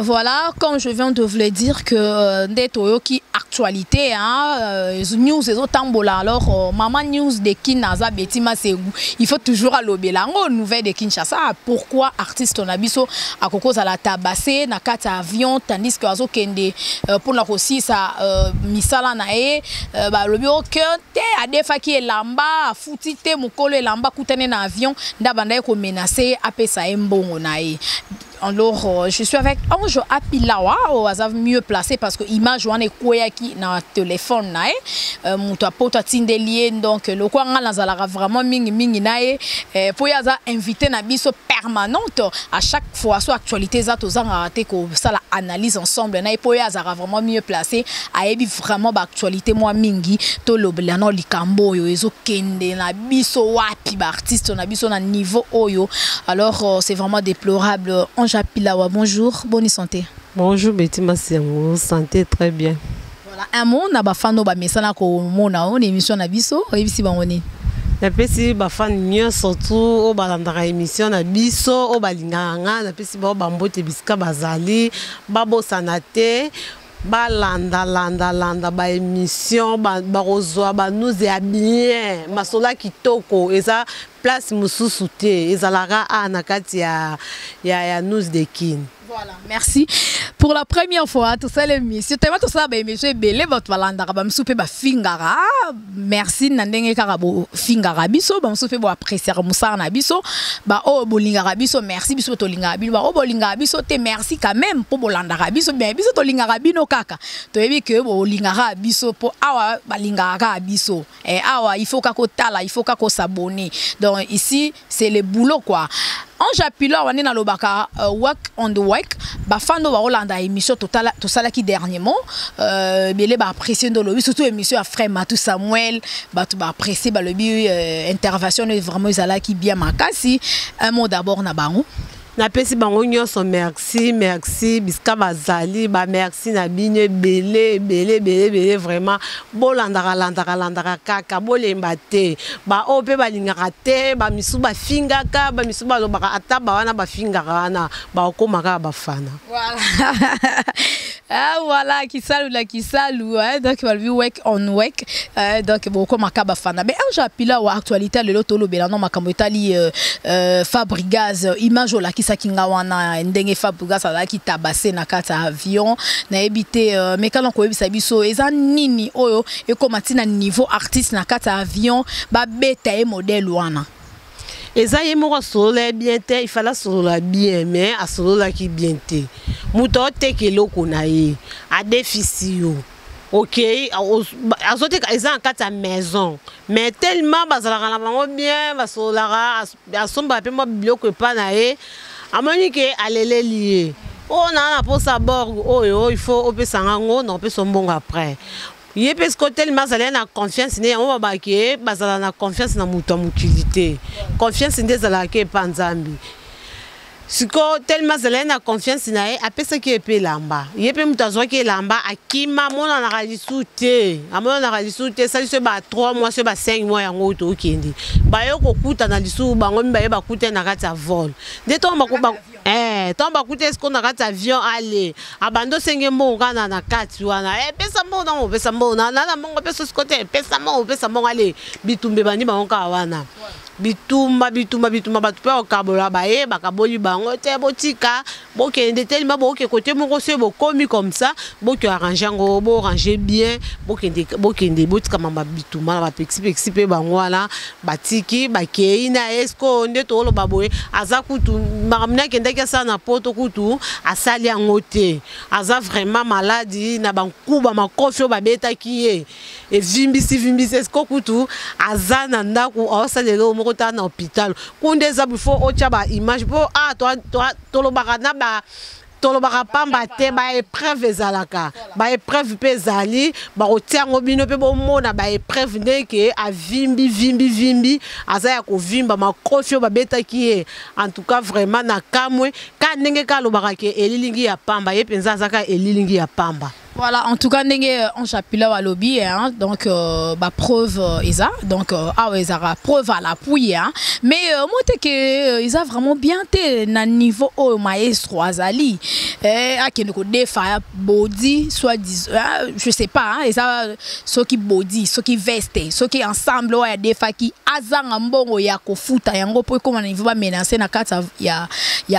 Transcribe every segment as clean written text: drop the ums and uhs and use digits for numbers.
Voilà, comme je viens de vous le dire que des Toyoki actualité, news et autres tambola. Alors, maman news de Kinaza Betima Segou, il faut toujours aller au Bélango, nouvelle de Kinshasa. Pourquoi artiste on a biso à cause à la tabassé, na kata avion, tandis que azo kende pour la aussi ça misala nae, le bureau que te a des fois qui est lamba, fouti te mukolo lamba koutane na avion, ndabanda ko menacé apesa mbongo nae. Alors, je suis avec Ange Apilawa, au hasard mieux placé parce que l'image on est quoi qui na téléphone nae, mon poto tindelier donc le quoi on a vraiment mingi nae, pour y avoir invité na biso permanente à chaque fois soit actualité za tozanga raté que ça la analyse ensemble nae pour y avoir vraiment mieux placé a ebi vraiment ba actualité moi mingi to lobelano likambo yo ezo kende na biso wapi ba artiste na biso na niveau oyo. Alors c'est vraiment déplorable. Japilawa, bonjour, bonne santé. Bonjour Betty Massiamo, santé très bien. Voilà, un mot na bafano ba mesana ko mona on émission na biso, oyebisi bangoni. Na pesi bafan nyo surtout o balandaka émission na biso o balinganga na pesi ba bambote biska bazali babo sanate landa ba émission ba rozwa ba nous et bien masola kitoko eza place mususu te ezalaka na kati ya nous de kin. Voilà, merci. Pour la première fois, tout ça l'émission, tout ça monsieur belé votre valanda ba msupe ba fingara. Merci nandenge karabo fingara biso ba msupe bo apprécier musara na biso ba o bolingara biso merci biso to lingara biso ba o bolingara biso te merci quand même pour bolanda biso bien biso to lingara bino kaka. To yebi que bo lingara biso po awa ba lingara biso. Awa il faut kako tala, il faut kako s'abonner. Donc ici c'est le boulot quoi. En j'appuie-là, on est dans le baka work on the work. Bafando va Hollanda émission totale tout ça là qui dernièrement. Belé ba apprécier dans le surtout émission à frère Matou Samuel. Ba tout ba apprécier ba le bi intervention vraiment ils qui bien makasi. Un mot d'abord na bango. Na pesi bango nyonso merci biska bazali ba merci na bine belé vraiment bolandaka kaka bolemba te ba ope balingaka te ba misu ba fingaka ba misu ba lobaka ata ba wana ba fingaka wana ba okomaka bafana. Voilà. Ah voilà qui salue donc il va vivre work on work donc beaucoup makaba fana mais un japila ou actualité le loto lobela non makambo etali Fabrigaz image la ki sakinga wana ndenge Fabrigaz ala ki tabase na kata avion na ebité mais quand on koyebisa biso eza nini oyo e komati na niveau artiste na kata avion ba beta e modèle wana. Eza yemo solo bien te il fallait solo bien mais a solo la qui bien te muto te ke loko na ye a déficit OK azote eza en kata maison mais tellement bazalaka na bango bien basolara asomba pe mo biloko pa na ye amoni ke alele lié on a pour sa bord oh il faut opesanga ngo non pe sombongo après. Yé parce que tellement ça na confiance né on va baquer bazala na confiance na muto mutilité confiance ndeza la ke panzambi siko tellement ça na confiance na e apesa ki epe lamba yé pe muto azwa ki lamba akima mona na ralisute amona na ralisute ça se ba 3 mois se ba 5 mois yango to okindi ba yo kokuta na lisu bango mba ye bakuta na kati ya vol de to makuba tomba kuta est-ce qu'on a raté avion aller abando senge mbonga na kati wana pesa mbona na mbongo pesa ce côté pesa mbongo aller bitumbe bani bango wana bitumba batu pe okabola baye bakaboli bango te botika bokende tellement boke côté moko se bokomi comme ça boke arranger ngo bo ranger bien bokende botika mamba bitumba ba pexi pe bango wana batiki bakei na esko nde to lo baboye aza kutu maramna kende ke sa na poto kutu asali angote aza vraiment malade na bankuba makofio babeta kiye e vimbisi esko kutu aza na ndaku asalelo moko ta na hôpital kunde za before ocha ba image po to lo bakana ba tolobaka pamba te ba épreuve ezalaka ba épreuve pe zali ba otiango bino pe bomona ba épreuve ndeke avimbi azaya ko vimba makofio ba betaki ye en tout cas vraiment na kamwe ka ndenge ka lobaka ke elilingi ya pamba ye penza zaka elilingi ya pamba. Voilà, en tout cas, on chapila wa lobby, hein, donc preuve isa, donc ils a preuve à l'appui, hein. Mais moi que ils a vraiment bien été na niveau au maestro azali, à qui nous défa body, soit je sais pas, hein, ils a ceux qui body, ceux qui veste, ceux qui ensemble ouais défa qui azanga mbongo ya kofuta yango pour comment niveau ba menacer na kata ya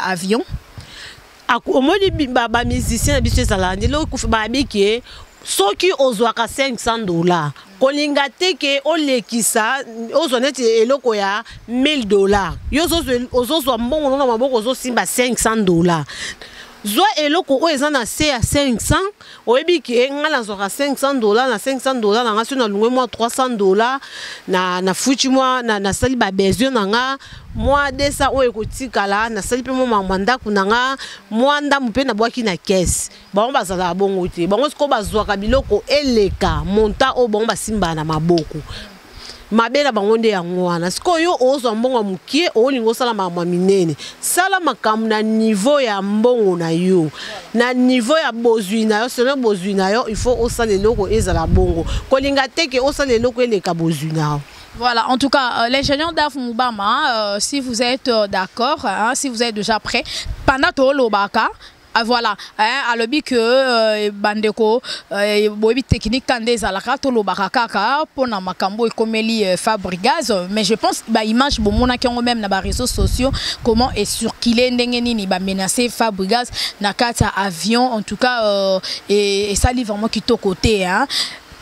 avion. Au moins les musiciens habitués à l'année, là que ceux qui osent 500 $, kolinga teke olekisa ozonete eloko ya 1000 $. Yo ozo mbongo na maboko ozo simba 500 $. Zwa eloko o ezana se ya 500 oyebi ke ngala zoka 500 $, na 500 $ na ngaso na lungwe moi 300 $ na fuchi moi na sali ba besoin na nga moi desa o ekotikala na sali pe mo manda kunanga moi ndamu pe na bwaki na caisse bango bazala bongo te bango siko bazwa ka biloko eleka monta o bango basimba na maboko mabela bango nde yango wana siko yo ozwa mbongo mukie olingo sala mama minene sala makamu na niveau ya mbongo na yo na niveau ya bozwi na yo selon bozwi na yo il faut osala loko ezala bongo kolinga teke osala loko eleka bozwi na yo. Voilà, en tout cas, l'ingénieur Daf Moubama, si vous êtes d'accord, hein, si vous êtes déjà prêt, pendant tout le baka, voilà, à l'objet que bandeko bobi technique kande zalaka to lobaka kaka pona makambo ekomeli Fabregas, mais je pense ba image bomona ki même na ba réseaux sociaux comment est circulé ndenge nini ba menacer Fabregas na kata avion, en tout cas et ça livre vraiment qui to côté, hein.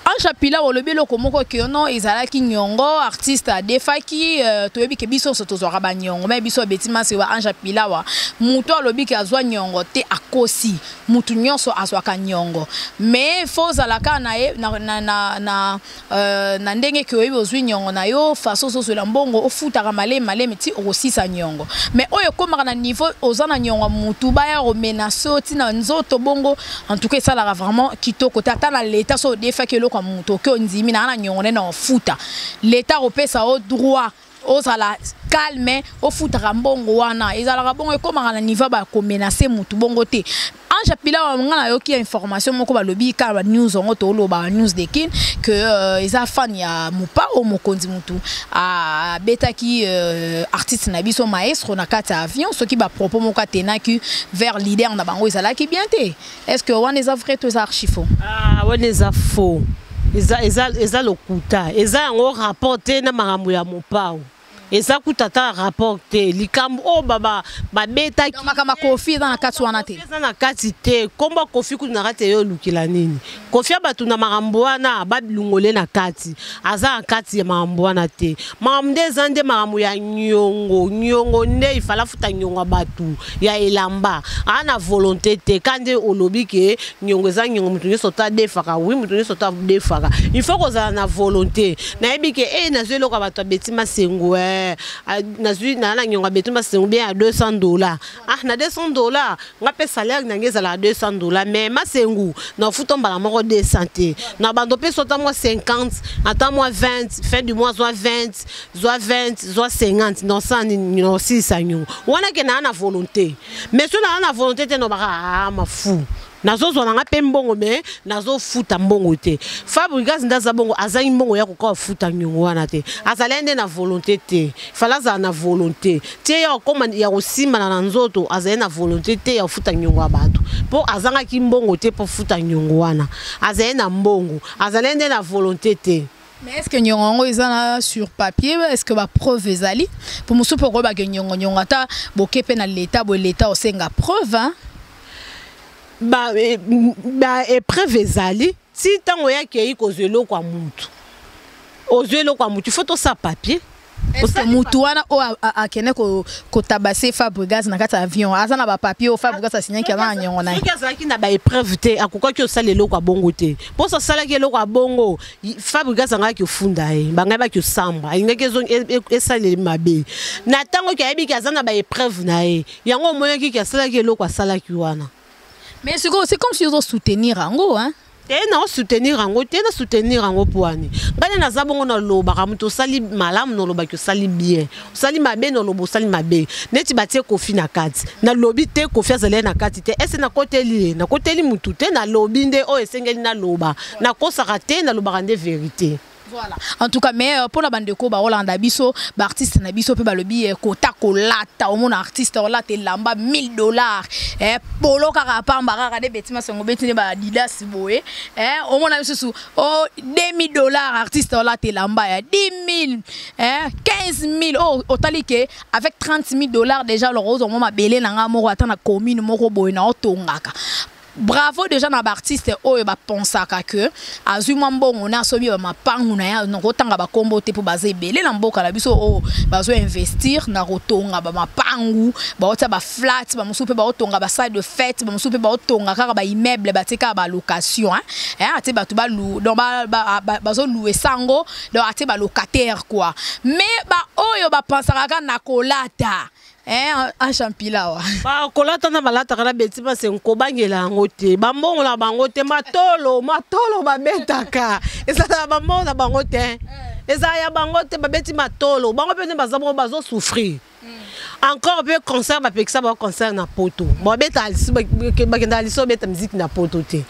En chapila au lobby loko moko ke non ezalaki nyongo artiste defaki toyebi ke biso so tozwa ba nyongo mais biso betima se wa en chapila wa muto lobby ke azwa nyongo te akosi mutu nyonso azwa ka nyongo mais faut zalaka na na ndenge ke oyebi ozwi nyongo na yo faso so la mbongo ofuta ka maleme ti osisa nyongo mais oyo komaka na niveau ozana nyongo mutu ba ya menacer ti na nzoto bongo en tout cas ça la vraiment kitoko tata na l'état so defaki kwa muto ke ndimi na nyongone na futa l'état opesa au droit ozala calme o futa mbongo wana ezala bongo ekoma na niveau ba ko menacer mutu bongo te en chapila wa ngana yo ki information moko ba lobi ka ba news on to lo ba news de kin que eza fan ya mupa o mokonzi mutu a betaki artiste na biso maestro na kata avion ce qui ba propos moko tenaki vers leader na bango ezala ki bien te est-ce que on eza vrai to za archifo on eza faux eza lokuta eza ngo rapporter na makambo ya mopao eza kutata rapporter likambo o baba babeta ki makama kofi na kati wana te eza na kati te komba kofi ku na kati yo lukila nini kofi abatu na makambo wana babilungole na kati aza na kati ya makambo wana te makambo eza nde makambo ya nyongo nde ifala futa nyongo batu ya elamba ana volonté te kande olobi ke nyongo eza nyongo mutu nyoso ta defaka oui mutu nyoso ta defaka il faut kozala na volonté na yebi ke na zelo ka batu betima sengo nazui na nyonga betumba c'est bien à 200 $. Ah na 200 $, ngape salaire na ngezala 200 $, mais ma sengu na futomba la moko 200 te. Na bando pe sota moi 50, attends moi 20, fin du mois soit 20, soit 50, non ça non 6 agnon. Wana ke na volonté. Mais si on a volonté te no baka ma fou. Nazo zo nanga pe mbongo me nazo futa mbongo te Fabregas ndaza bongo azali mbongo ya koka futa nyongo wana te azalende na volonté te falaza na volonté te ya koma ya kosimba na nzoto azali na volonté te ya futa nyongo abatu po azanga ki mbongo te po futa nyongo wana azali na mbongo azalende na volonté te. Mais est-ce que nyongo ezana sur papier, est-ce que ba preuve ezali pour musu poko ba nyongo ata bokepe na l'état bo l'état osenga preuve, hein? Épreuve ezali si tango ya kei kozelo kwa mutu ozelo kwa mutu faut to sa papier est-ce que mutu wana o akene ko tabase Fabregas na kata avion azana ba papier o Fabregas asigné ki ava nyongo na ki azaki na ba épreuve te akoka ki osalelo kwa bongo te po so sala ki eloko kwa bongo Fabregas anga ki ofunda banga ba ki osamba ingeke zo esale mabe na tango ki ayebi ki azana ba épreuve na yango moyo ki asala ki eloko asala ki wana. Mais c'est comme si vous soutenir en gros, hein? tena soutenir ango tena soutenir ango poani ngane na zabongo na loba ka muto sali malamu no loba ki sali bien sali mabe no lobo sali mabe neti batie kofi na kati na lobi te kofi azale na kati te ese na koteli mutu te na lobi nde o esengeli na loba na kosaka te na loba kande vérité. Voilà. En tout cas, mais pour la bande de Koba, Hollande Abisso, artiste Nabisso, peut balobi, Kota Kolata, au mon artiste, là, t'es lamba $1000. Polo Carapamba, regardez, Bettima, son betine, Adidas, boé. Au mon Abisso, oh, $10,000, artiste, là, t'es lamba, 10 000, 15 000, oh, au talike, avec $30,000 déjà, le rose, au moment, belé, n'a moro, attends, la commune, moro, boé, na otongaka. Bravo déjà na artiste oyo ba pensaka que azuma mbongo na sobi ba pangu na ya ngotanga ba kombo te po baze belé na mboka la biso o bazo investir na rotonga ba mapangu ba ota ba flat ba musupe ba otonga ba salle de fête ba musupe ba otonga kaka ba immeuble ba tika ba location ate ba tu ba lou donc bazo louer sango donc ate ba locataire quoi mais ba oyo ba pensaka na kolata un champila wa ba kolata na balata kana Bettima Sengo bangela ngote ba mbongo na bango te matolo ba betaka esa na ba mbongo na bango te esa ya bango te ba beti matolo bango pe ne bazabo bazo souffrir encore peu concert ba pekisa ba concert na poto ba beta aliso ba kenda aliso beta musique na poto te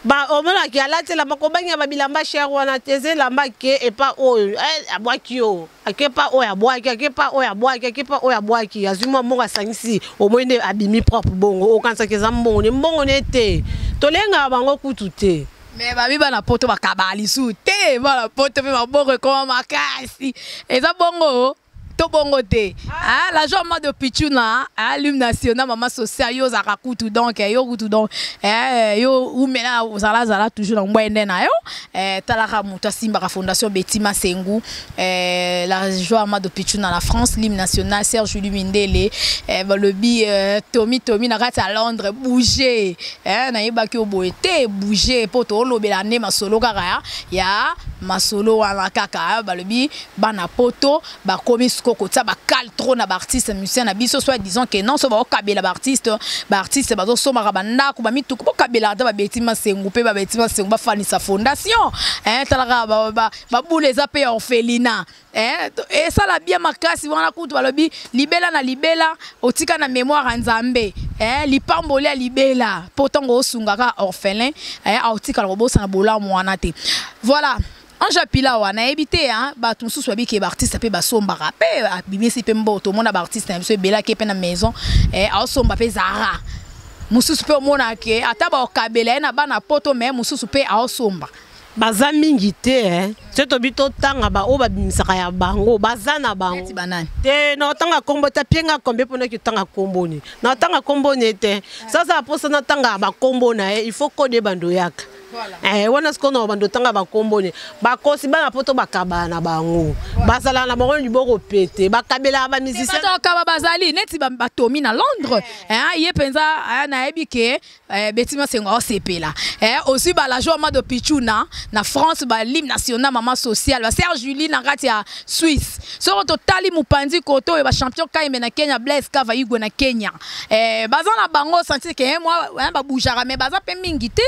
ba omona ki alate la makobanya ba bilamba cher wana teze lamba ke e pa oyo abwaki yo akepa oyo abwaki akepa oyo abwaki akepa oyo abwaki azuma mbongo asangisi omwende abimi propre bongo okansa keza mbongo ne te tolenga bango kutu te. Mais babi bana poto bakabali su te bana poto pe mabongo koma makasi eza bongo bongo te la joie de Pichuna l'hymne national maman social yo za kutu donc yo kutu donc yo ou mena zala toujours na mbwende na yo talaka muta simba fondation Bettima Sengo la joie de Pichuna la France l'hymne national Serge Julie Mindele le bi Tommy na kati à Londres bouger na yeba ki oboete bouger poto lobela ne masolo kaka ya masolo wana kaka le bi bana poto ba komi kota ba cal trop na artiste musicien na biso soit disons que non so ba kabela ba artiste bazo soma ka banda ko ba mituku ba kabela ta ba Bettima Sengo pe ba Bettima Sengo ba fani sa fondation talaka ba boule za pe orphelinat et ça la bien makasi wana kutu ba lobi libela na libela otika na mémoire nzambe lipamboli ya libela potongo osunga ka orphelin otika lo bosa na bola mwana te voilà. En japila wana ebité ba tout sous wabi ke ba artiste pe ba somba rapé bimi si pe mboto mona ba artiste na bela ke pe na maison a somba pe zara mususu pe mona ke ata ba okabela na bana poto mais mususu pe a somba baza mingi te seto bito tanga ba o ba bimisaka ya bango baza na bango te na tanga kombo ta pienga kombe pona ki tanga kombo ni na tanga kombo ni te sasa posa na tanga ba kombo na il faut code bando yaka. Voilà. Wana skono bando tanga ba kombo ne ba kosi bana poto bakaba na bango basala na bango liboko pete bakabela ba musicien ba kaba bazali neti ba Tommy na Londres ye penza na ebike Bettima Sengo o sepela aussi ba la joie de Pichuna na France ba l'hymne national maman social ba Serge Julie na kati ya Suisse so totali mupandi koto ba champion kaime na Kenya Blaise Kava Igwe na Kenya baza na bango sentir que moi ba boujara mais baza pe mingi te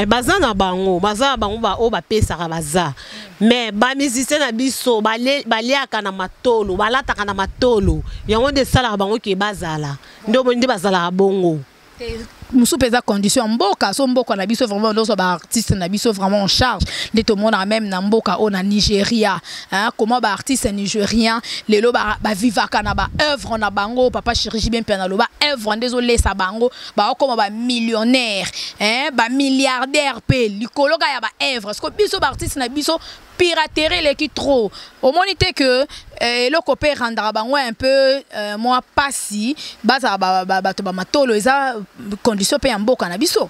baza na bango ba o ba pesa ka baza mais ba musicien na biso baliaka na matolo balataka na matolo yango de sala bango ke bazala ndo bondi bazala bongo musu pesa condition mboka so mboka na biso vraiment donc ba artiste na biso vraiment en charge de tout le monde même na mboka on a Nigeria comment ba artiste nigérien lelo ba vivaka na ba œuvre na bango papa chirurgie bien pena lo ba œuvre désolé sa bango ba comme ba millionnaire ba milliardaire pe likolo ka ya ba œuvre parce que biso ba artiste na biso piraterie les qui trop au monité que le copé rendra bango un peu moi pas si baza ba matolo eza condition pe mboka na biso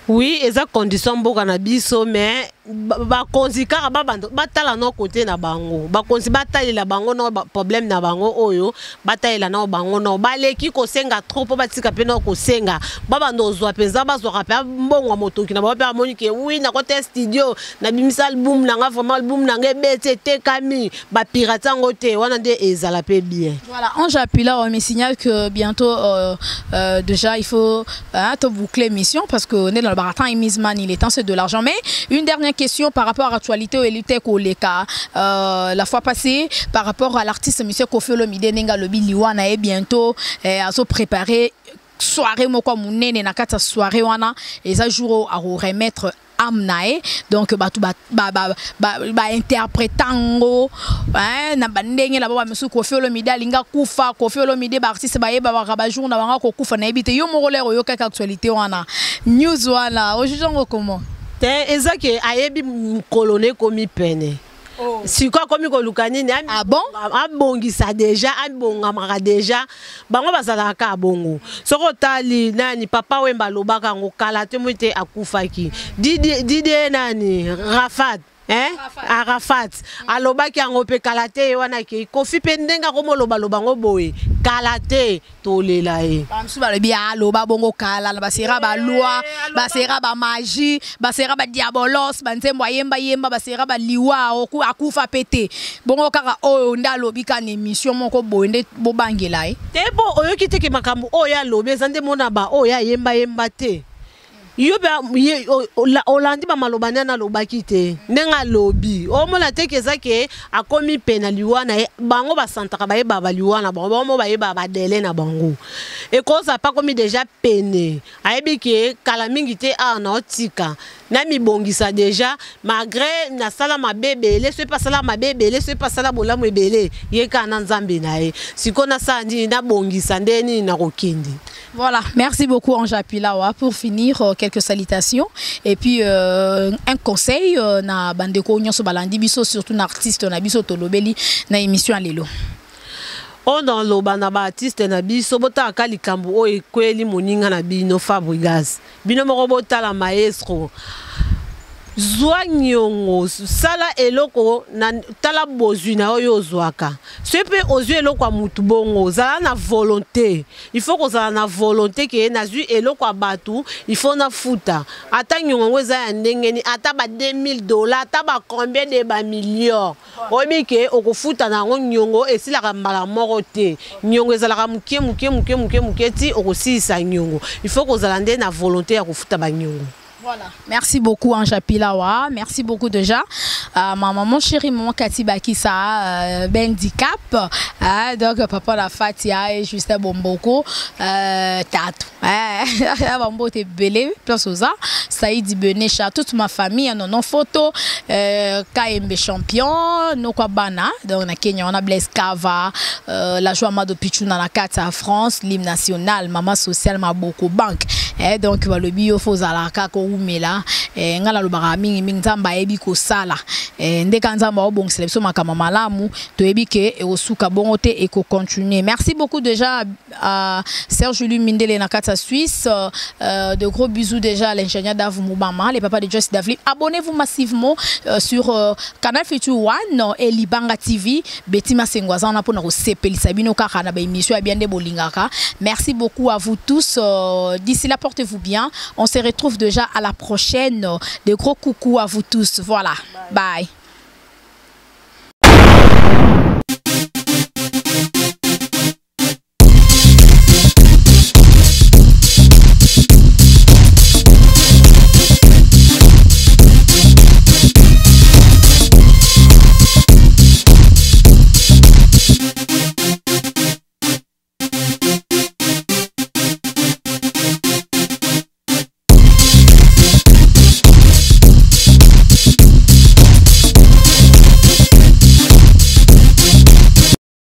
oui eza condition mboka na biso mais bakonzi kaka batala no côté na bango bakonzi batalela bango no problème na bango oyo batalela na bango no baleki kosenga trop po batika pe no kosenga babando ozwa penza bazwa pe mbongo motoki na ba pe amoni ke oui na côté studio na bimisa album na nga vraiment album na nga bete tekami ba pirate ngote wana nde ezala pe bien. Voilà, Ange Apila on me signale que bientôt déjà il faut te boucler mission parce que on est dans le baratin Imisman, il est temps c'est de l'argent. Mais une dernière question par rapport à l'actualité au Elite Koleka. La fois passée, par rapport à l'artiste monsieur Koffi Olomide Nenga Lobi Liwana et bientôt à se préparer soirée moko munene na kata soirée wana et ça jour à remettre amnae donc ba interprétango na bandenge la baba monsieur Koffi Olomide alinga kufa Koffi Olomide ba artiste ba yeba ba jour na banga ko kufa na ebite yo moko lero yo kaka actualité wana news wana aujourd'hui comment ezaki ayebi kolone komi pene. Oh. Si quoi comme kolukani ni ah bon abongisa déjà abongamaka déjà bango bazala ka bongo soko tali nani papa wemba lobaka ngo kala te mwite akufaki didi nani Rafat Arafat alobaki yango pe kalate wana ke Koffi pendenga komo loba ngo boye kalate tolela e bamsu ba lebi aloba bongo kala basera ba loi basera ba magie basera ba diabolos banzembo yemba basera ba liwa oku akufa pete bongo kaka oyo ndalobi ka émission moko boye nde bobangela e te bo oyo kiteke makambo oyo alobi zande mona ba oyo yemba te yo ba olandi ba malobana na lobaki te nenga lobi o mona te kezake akomi pena liwana bango ba santaka ba yeba liwana bango ba yeba ba dele na bango e koza pa komi déjà pene ayebi ke kala mingi te na otika na mi bongisa déjà malgré na sala mabebe laisse pas sala mabebe laisse pas sala bolamu ebele yeka na nzambe na ye sikona sandi na bongisa ndeni na kokindi. Voilà, merci beaucoup Ange Apila pour finir quelques salutations et puis un conseil na bandeko nyonso balandi biso surtout na artiste na biso tolobeli na émission lelo. On dans loba na ba artiste na biso bota ka likambo o ekweli moninga na bino Fabregas bino moko bota la maestro zwa nyongo sala eloko na tala bozwi na oyo zwaka sepe ozwi eloko mutu bongo zala na volonté il faut que zala na volonté ke na zwi eloko batu il faut na futa ata nyongo za ya ndengeni ata ba $2000 ata ba combien de ba millions obi ke okufuta na nyongo esila mbala moko te nyongo zala ka muke ti okosisa nyongo il faut que zala nde na volonté ya kufuta ba nyongo. Voilà. Merci beaucoup Ange Apila. Merci beaucoup déjà. Ma maman chérie, maman Kati Bakisa, handicap. Donc papa la Fatia et Justin Bomboko. Tatou. Bombo te belé. Place aux arts. Saïdi Benecha. Toute ma famille. Non photo. KMB champion. Nokwa Bana. Donc na Kenya on a Blaise Kava. La joie Mado Pichuna na Kata France. L'hymne national. Maman sociale Maboko Bank. Donc le bio faut à la kako umela ngala lobaka mingi nzamba yebi ko sala ndeka nzamba obong sélection makama malamu to yebi ke osuka bongo te et ko continuer. Merci beaucoup déjà à Serge Lumindele na kata Suisse. De gros bisous déjà à l'ingénieur Dav Moubama, les papas de Joyce Davli. Abonnez-vous massivement sur Canal Future One et Libanga TV. Betima Sengwaza on a pour nous sepeli sabino kaka na ba émission bien de bolingaka. Merci beaucoup à vous tous. D'ici là portez-vous bien. On se retrouve déjà à la prochaine. De gros coucou à vous tous. Voilà. Bye.